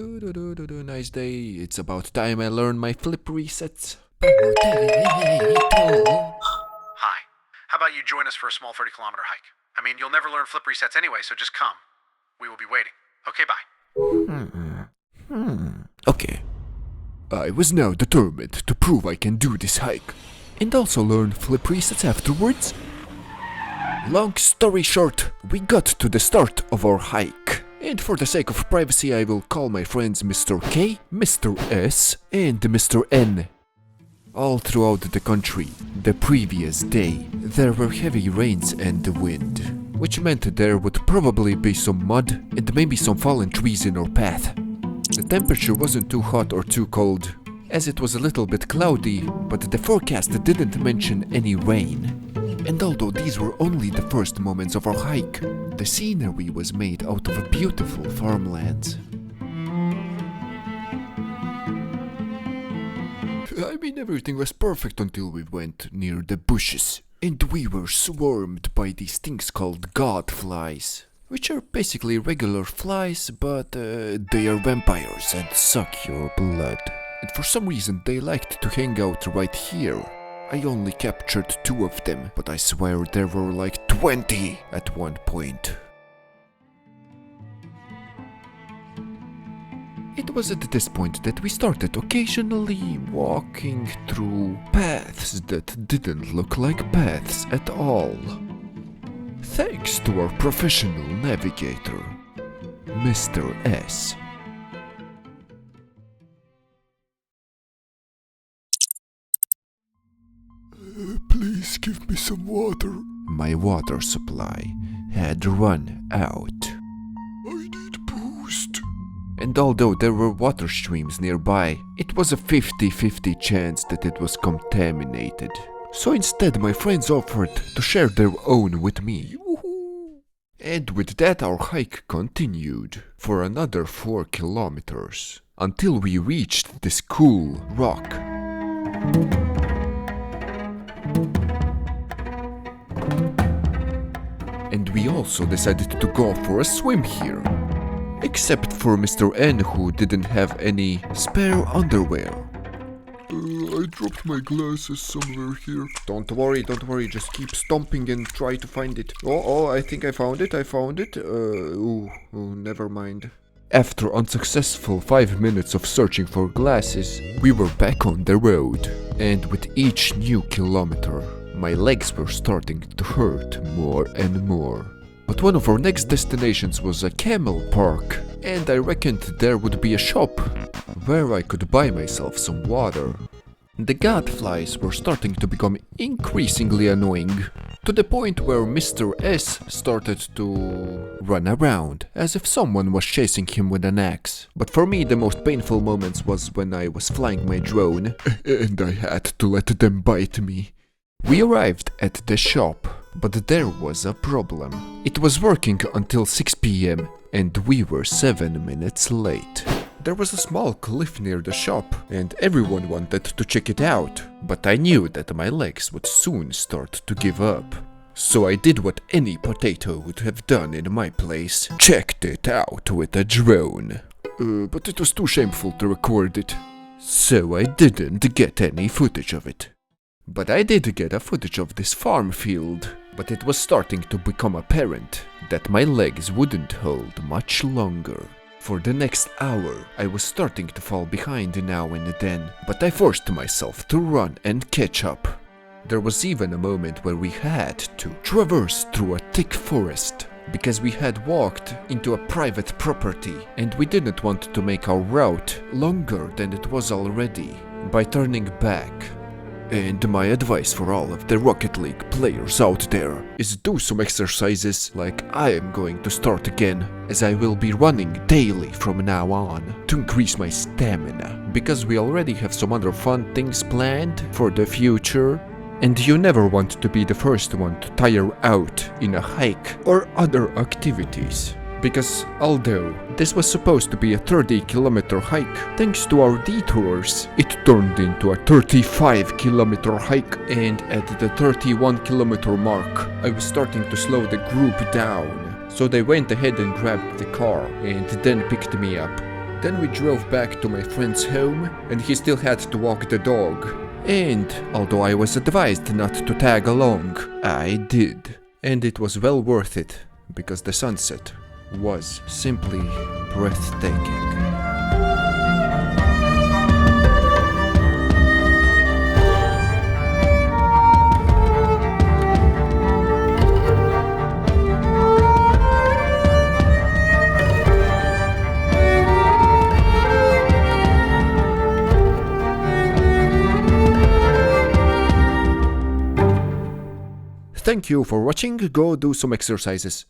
Nice day. It's about time I learn my flip resets. Hi. How about you join us for a small 30-kilometer hike? I mean, you'll never learn flip resets anyway, so just come. We will be waiting. Okay, bye. Okay. I was now determined to prove I can do this hike, and also learn flip resets afterwards. Long story short, we got to the start of our hike, and for the sake of privacy I will call my friends Mr. K, Mr. S, and Mr. N. All throughout the country, the previous day, there were heavy rains and wind, which meant there would probably be some mud and maybe some fallen trees in our path. The temperature wasn't too hot or too cold, as it was a little bit cloudy, but the forecast didn't mention any rain. And although these were only the first moments of our hike, the scenery was made out of beautiful farmlands. I mean, everything was perfect until we went near the bushes, and we were swarmed by these things called godflies, which are basically regular flies, but they are vampires and suck your blood. And for some reason they liked to hang out right here. I only captured 2 of them, but I swear there were like 20 at one point. It was at this point that we started occasionally walking through paths that didn't look like paths at all. Thanks to our professional navigator, Mr. S. Please give me some water. My water supply had run out. I need boost. And although there were water streams nearby, it was a 50-50 chance that it was contaminated. So instead my friends offered to share their own with me. And with that our hike continued for another 4 kilometers, until we reached this cool rock. And we also decided to go for a swim here. Except for Mr. N, who didn't have any spare underwear. I dropped my glasses somewhere here. Don't worry, just keep stomping and try to find it. Oh, I think I found it. Never mind. After unsuccessful 5 minutes of searching for glasses, we were back on the road. And with each new kilometer, my legs were starting to hurt more and more. But one of our next destinations was a camel park, and I reckoned there would be a shop where I could buy myself some water. The godflies were starting to become increasingly annoying, to the point where Mr. S started to run around, as if someone was chasing him with an axe. But for me the most painful moments was when I was flying my drone, and I had to let them bite me. We arrived at the shop, but there was a problem. It was working until 6 PM, and we were 7 minutes late. There was a small cliff near the shop, and everyone wanted to check it out, but I knew that my legs would soon start to give up. So I did what any potato would have done in my place, checked it out with a drone. But it was too shameful to record it, so I didn't get any footage of it. But I did get a footage of this farm field, but it was starting to become apparent that my legs wouldn't hold much longer. For the next hour, I was starting to fall behind now and then, but I forced myself to run and catch up. There was even a moment where we had to traverse through a thick forest, because we had walked into a private property, and we didn't want to make our route longer than it was already by turning back. And my advice for all of the Rocket League players out there is do some exercises like I am going to start again, as I will be running daily from now on to increase my stamina, because we already have some other fun things planned for the future, and you never want to be the first one to tire out in a hike or other activities. Because although this was supposed to be a 30-kilometer hike, thanks to our detours, it turned into a 35-kilometer hike, and at the 31-kilometer mark, I was starting to slow the group down. So they went ahead and grabbed the car and then picked me up. Then we drove back to my friend's home, and he still had to walk the dog. And although I was advised not to tag along, I did. And it was well worth it, because the sunset was simply breathtaking. Thank you for watching. Go do some exercises.